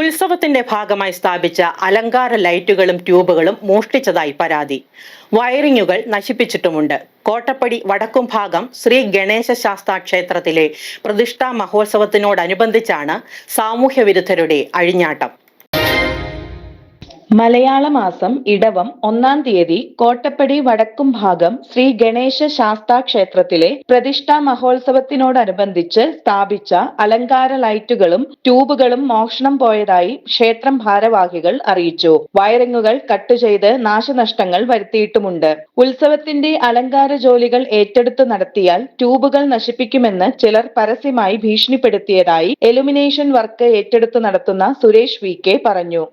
ഉത്സവത്തിന്റെ ഭാഗമായി സ്ഥാപിച്ച അലങ്കാര ലൈറ്റുകളും ട്യൂബുകളും മോഷ്ടിച്ചതായി പരാതി. വയറിങ്ങുകൾ നശിപ്പിച്ചിട്ടുമുണ്ട്. കോട്ടപ്പടി വടക്കുംഭാഗം ശ്രീ ഗണേശ ശാസ്താ ക്ഷേത്രത്തിലെ പ്രതിഷ്ഠാ മഹോത്സവത്തിനോടനുബന്ധിച്ചാണ് സാമൂഹ്യവിരുദ്ധരുടെ അഴിഞ്ഞാട്ടം. മലയാള മാസം ഇടവം 1-ാം തീയതി കോട്ടപ്പടി വടക്കുംഭാഗം ശ്രീ ഗണേശ ശാസ്താ ക്ഷേത്രത്തിലെ പ്രതിഷ്ഠാ മഹോത്സവത്തിനോടനുബന്ധിച്ച് സ്ഥാപിച്ച അലങ്കാര ലൈറ്റുകളും ട്യൂബുകളും മോഷണം പോയതായി ക്ഷേത്രം ഭാരവാഹികൾ അറിയിച്ചു. വയറിങ്ങുകൾ കട്ട് ചെയ്ത് നാശനഷ്ടങ്ങൾ വരുത്തിയിട്ടുമുണ്ട്. ഉത്സവത്തിന്റെ അലങ്കാര ജോലികൾ ഏറ്റെടുത്ത് നടത്തിയാൽ ട്യൂബുകൾ നശിപ്പിക്കുമെന്ന് ചിലർ പരസ്യമായി ഭീഷണിപ്പെടുത്തിയതായി എലുമിനേഷൻ വർക്ക് ഏറ്റെടുത്ത് നടത്തുന്ന സുരേഷ് VK പറഞ്ഞു.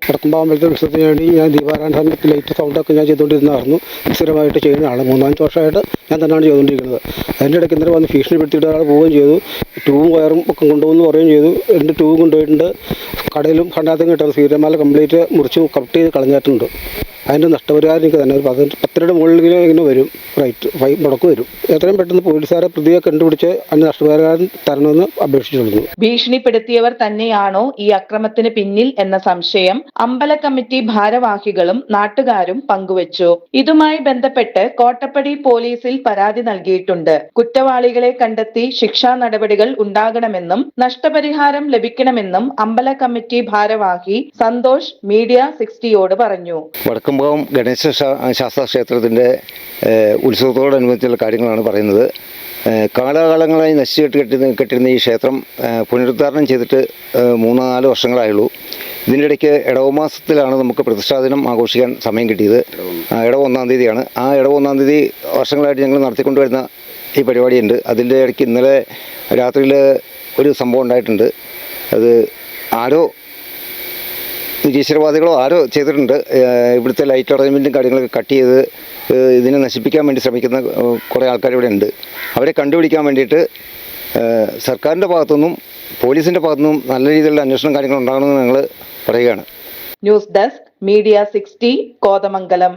ഞാൻ ദീപാരാധനയ്ക്ക് ലൈറ്റ് സൗണ്ടൊക്കെ ഞാൻ ചെയ്തുകൊണ്ടിരുന്നതായിരുന്നു. സ്ഥിരമായിട്ട് ചെയ്യുന്നതാണ്. 3-5 വർഷമായിട്ട് ഞാൻ തന്നെയാണ് ചെയ്തുകൊണ്ടിരിക്കുന്നത്. അതിൻ്റെ ഇടയ്ക്ക് ഇന്നലെ വന്ന് ഭീഷണിപ്പെടുത്തിയിട്ട് ഒരാൾ പോവുകയും ചെയ്തു. ട്യൂബും വയറും ഒക്കെ കൊണ്ടുപോകുമെന്ന് പറയുകയും ചെയ്തു. 2 ട്യൂബും കൊണ്ടുപോയിട്ടുണ്ട്. കടയിലും കണ്ടാത്തും കിട്ടുന്നത് സീരമാല കംപ്ലീറ്റ് മുറിച്ച് കട്ട് ചെയ്ത് കളഞ്ഞിട്ടുണ്ട്. അതിൻ്റെ നഷ്ടപരിഹാരം എനിക്ക് തന്നെ ഒരു 10 രൂപയുടെ മുകളിൽ ഇങ്ങനെ വരും. റൈറ്റ് മുടക്ക് വരും. എത്രയും പെട്ടെന്ന് പോലീസുകാരെ പ്രതിയെ കണ്ടുപിടിച്ച് അതിന് നഷ്ടപരിഹാരം തരണമെന്ന് അപേക്ഷിച്ചിരുന്നു. ഭീഷണിപ്പെടുത്തിയവർ തന്നെയാണോ ഈ അക്രമത്തിന് പിന്നിൽ എന്ന സംശയം അമ്പല കമ്മിറ്റി ഭാരവാഹികളും നാട്ടുകാരും പങ്കുവച്ചു. ഇതുമായി ബന്ധപ്പെട്ട് കോട്ടപ്പടി പോലീസിൽ പരാതി നൽകിയിട്ടുണ്ട്. കുറ്റവാളികളെ കണ്ടെത്തി ശിക്ഷാ നടപടികൾ ഉണ്ടാകണമെന്നും നഷ്ടപരിഹാരം ലഭിക്കണമെന്നും അമ്പല കമ്മിറ്റി ഭാരവാഹി സന്തോഷ് മീഡിയ 60യോട് പറഞ്ഞു. വടക്കുംഭാഗം ഗണേശ ശാസ്താ ക്ഷേത്രത്തിൻ്റെ ഉത്സവത്തോടനുബന്ധിച്ചുള്ള കാര്യങ്ങളാണ് പറയുന്നത്. കാലാകാലങ്ങളായി നശിച്ചു കെട്ടിരുന്ന ഈ ക്ഷേത്രം പുനരുദ്ധാരണം ചെയ്തിട്ട് 3-4 വർഷങ്ങളായുള്ളൂ. ഇതിൻ്റെ ഇടയ്ക്ക് ഇടവമാസത്തിലാണ് നമുക്ക് പ്രതിഷ്ഠാദിനം ആഘോഷിക്കാൻ സമയം കിട്ടിയത്. ഇടവ 1-ാം തീയതിയാണ്. ആ ഇടവ 1-ാം തീയതി വർഷങ്ങളായിട്ട് ഞങ്ങൾ നടത്തിക്കൊണ്ടുവരുന്ന ഈ പരിപാടിയുണ്ട്. അതിൻ്റെ ഇടയ്ക്ക് ഇന്നലെ രാത്രിയിൽ ഒരു സംഭവം ഉണ്ടായിട്ടുണ്ട്. അത് ആരോ നിരീശ്വരവാദികളോ ആരോ ചെയ്തിട്ടുണ്ട്. ഇവിടുത്തെ ലൈറ്റ് അറേഞ്ച്മെൻറ്റും കാര്യങ്ങളൊക്കെ കട്ട് ചെയ്ത് ഇതിനെ നശിപ്പിക്കാൻ വേണ്ടി ശ്രമിക്കുന്ന കുറേ ആൾക്കാർ ഇവിടെ ഉണ്ട്. അവരെ കണ്ടുപിടിക്കാൻ വേണ്ടിയിട്ട് സർക്കാരിൻ്റെ ഭാഗത്തുനിന്നും പോലീസിൻ്റെ ഭാഗത്തുനിന്നും നല്ല രീതിയിലുള്ള അന്വേഷണം കാര്യങ്ങൾ ഉണ്ടാകണമെന്ന് ഞങ്ങൾ പറയുകയാണ്. News desk media 60 Kothamangalam.